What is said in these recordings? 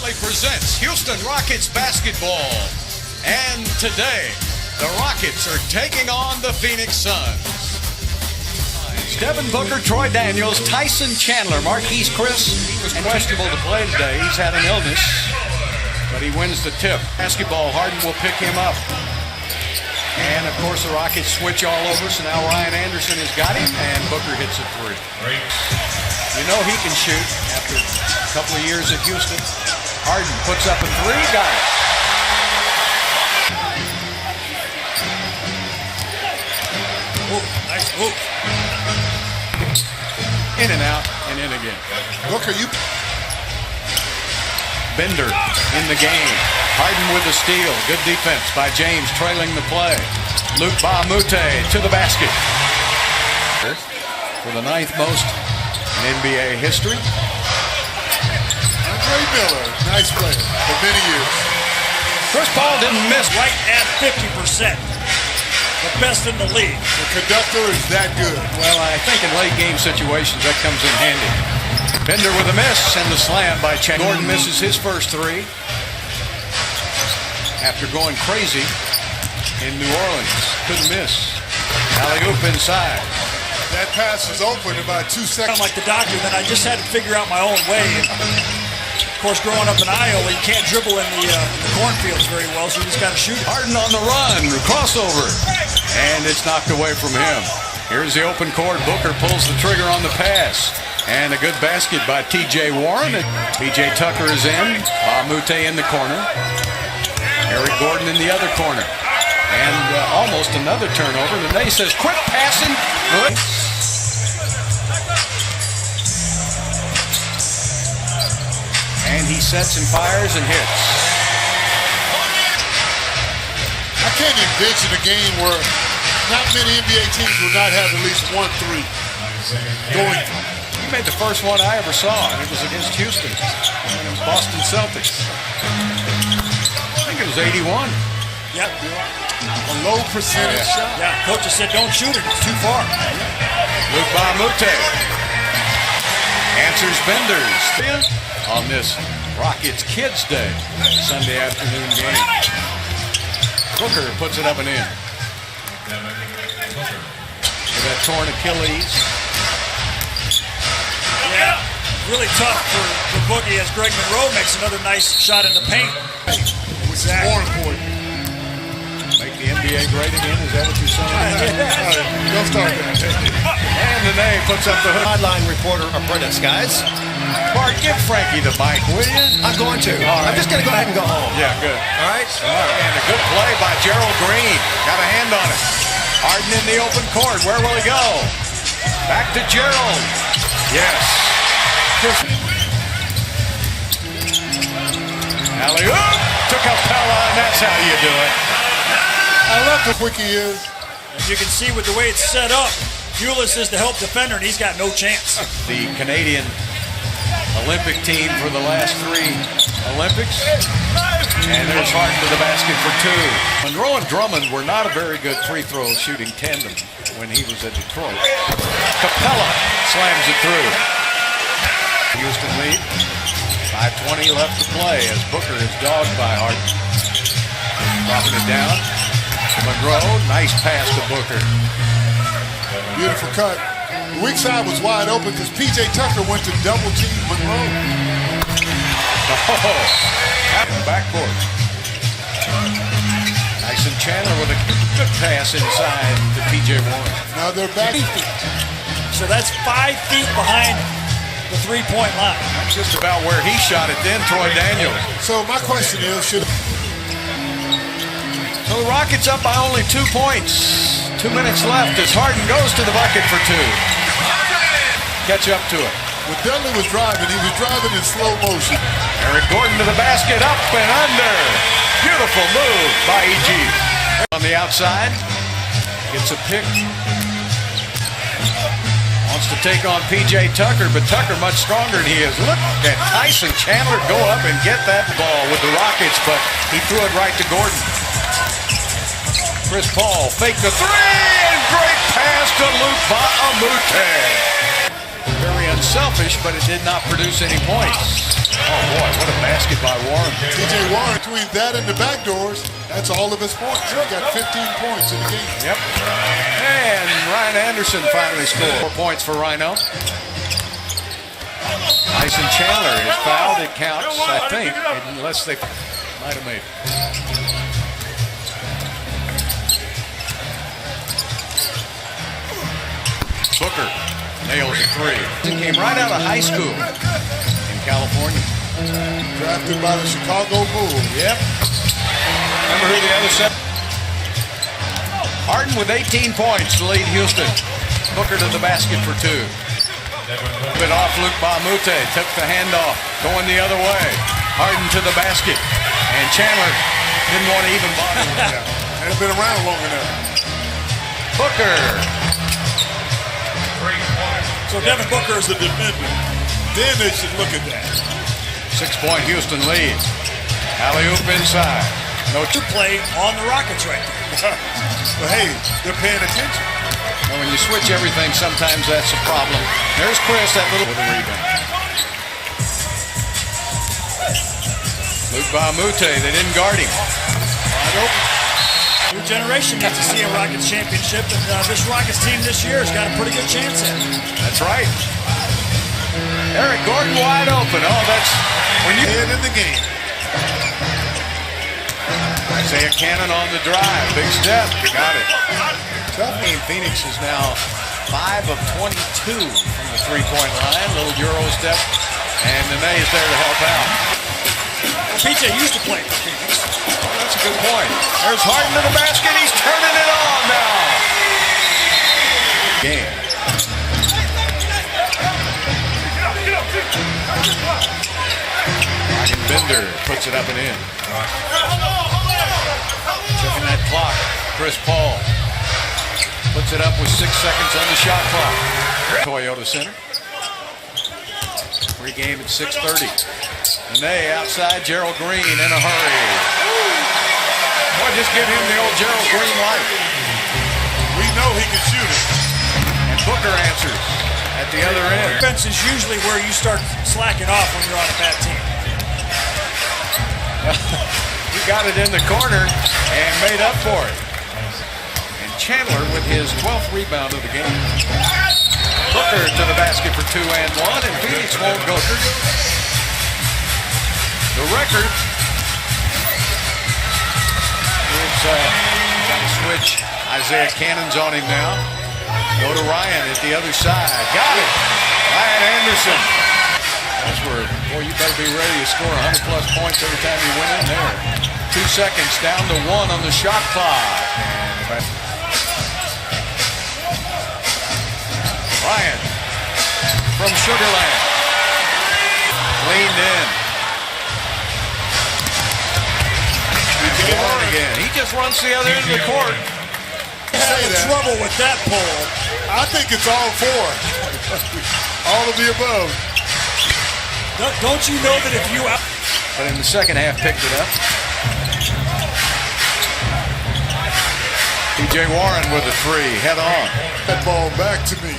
proudly presents Houston Rockets basketball. And today, the Rockets are taking on the Phoenix Suns. Devin Booker, Troy Daniels, Tyson Chandler, Marquise Chris. He was questionable to play today. He's had an illness, but he wins the tip. Basketball, Harden will pick him up. And, of course, the Rockets switch all over, so now Ryan Anderson has got him, and Booker hits a three. You know he can shoot after a couple of years at Houston. Harden puts up a three, got it. Oh, nice move. In and out, and in again. Booker, you... Bender in the game. Harden with the steal. Good defense by James, trailing the play. Luke Ba-a-Moute to the basket. For the 9th most in NBA history. Andre Miller, nice player for many years. Chris Paul didn't miss. Right at 50%. The best in the league. The conductor is that good. Well, I think in late game situations that comes in handy. Bender with a miss and the slam by Chandler. Gordon misses his first three after going crazy in New Orleans. Couldn't miss. Alley-oop inside. That pass was open in about 2 seconds. I'm like the doctor, then I just had to figure out my own way. Of course, growing up in Iowa, you can't dribble in the cornfields very well, so you just got to shoot. Harden on the run, crossover, and it's knocked away from him. Here's the open court. Booker pulls the trigger on the pass. And a good basket by T.J. Warren. P.J. Tucker is in. Ba-a-Moute in the corner. Eric Gordon in the other corner. And almost another turnover. Nene says, quick passing. Good. And he sets and fires and hits. I can't envision a game where not many NBA teams will not have at least 1 3 going. He made the first one I ever saw, and it was against Houston. And it was Boston Celtics. I think it was 81. Yep. A low percentage shot. Yeah, coach just said don't shoot it, it's too far. Luke Ba-a-Moute answers Bender's on this Rockets Kids Day Sunday afternoon game. Booker puts it up and in. With that torn Achilles. Yeah, really tough for Boogie as Greg Monroe makes another nice shot in the paint. Which is more important. Make the NBA great again, is that what you're saying? Don't start that. And Nene puts up the hook. Sideline reporter apprentice, guys. Bart, give Frankie the mic, will you? I'm going to. All right. I'm just going to go ahead and go home. Yeah, good. All right? And a good play by Gerald Green. Got a hand on it. Harden in the open court. Where will he go? Back to Gerald. Yes. Alley-oop to Capella, and that's how you do it. I love how quick he is. As you can see with the way it's set up, Ulis is the help defender, and he's got no chance. The Canadian Olympic team for the last 3 Olympics. And there's Harden to the basket for 2. Monroe and Drummond were not a very good free throw shooting tandem when he was at Detroit. Capella slams it through. Houston lead. 5:20 left to play as Booker is dogged by Harden. Dropping it down to Monroe. Nice pass to Booker. Beautiful cut. The weak side was wide open because P.J. Tucker went to double team Monroe. Oh, out in the backcourt. Tyson Chandler with a good pass inside to T.J. Warren. Now they're back. So that's 5 feet behind the three-point line. That's just about where he shot it then, Troy Daniels. So my question is, So the Rockets up by only 2 points. 2 minutes left as Harden goes to the bucket for 2. Catch up to it. when Dudley was driving, he was driving in slow motion. Eric Gordon to the basket, up and under. Beautiful move by E.G. On the outside, gets a pick. Wants to take on P.J. Tucker, but Tucker much stronger than he is. Look at Tyson Chandler go up and get that ball with the Rockets, but he threw it right to Gordon. Chris Paul faked the three, and great pass to Luke Ba-a-Moute. Very unselfish, but it did not produce any points. Oh boy, what a basket by Warren. TJ Warren, between that and the back doors, that's all of his points. He got 15 points in the game. Yep. And Ryan Anderson finally scored 4 points for Rhino. Tyson Chandler is fouled. It counts, I think, unless they might have made it. Booker nails a three. It came right out of high school in California. Drafted by the Chicago Bulls. Yep. Remember who the other set? Harden with 18 points to lead Houston. Booker to the basket for two. Bit off Luke Bamute. Took the handoff. Going the other way. Harden to the basket. And Chandler didn't want to even bother him. Hadn't been around long enough. Booker. So Devin Booker is the defender. Then they should look at that. 6-point Houston lead. Alley-oop inside. No To play on the Rockets right there. But hey, they're paying attention. And when you switch everything, sometimes that's a problem. There's Chris, that little with a rebound. Luke Bamute, they didn't guard him. Wide open. New generation gets to see a Rockets championship, and this Rockets team this year has got a pretty good chance at it. That's right. Eric Gordon wide open. Oh, that's when you Head in the game. Isaiah Cannon on the drive. Big step. Got it. Tough game. Phoenix is now 5 of 22 from the three-point line. Little Euro step. And Nene is there to help out. PJ used to play for Phoenix. That's a good point. There's Harden to the basket. He's turning it on now. Game. Ryan Bender puts it up and in. Checking that clock. Chris Paul puts it up with 6 seconds on the shot clock. Toyota Center. Pre-game at 6:30. Nene outside. Gerald Green in a hurry. Boy, just give him the old Gerald Green light. We know he can shoot it. And Booker answers at the other end. Defense is usually where you start slacking off when you're on a bad team. He got it in the corner and made up for it. And Chandler with his 12th rebound of the game. Booker to the basket for 2 and 1, and Phoenix won't go. The record is got to switch. Isaiah Cannon's on him now. Go to Ryan at the other side. Got it. Ryan Anderson. That's where, boy, you better be ready to score 100-plus points every time you went in there. 2 seconds down to 1 on the shot clock. And Ryan from Sugarland. Leaned in. Warren again. He just runs the other end of the court. Having trouble with that pull. I think it's all 4. All of the above. Don't you know that if you But in the second half, picked it up. TJ Warren with a 3, head on. That ball back to me.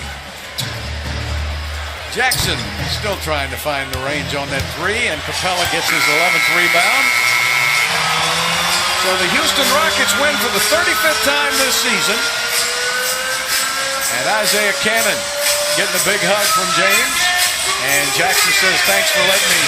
Jackson still trying to find the range on that 3, and Capella gets his 11th rebound. So the Houston Rockets win for the 35th time this season. And Isaiah Cannon getting a big hug from James. And Jackson says, thanks for letting me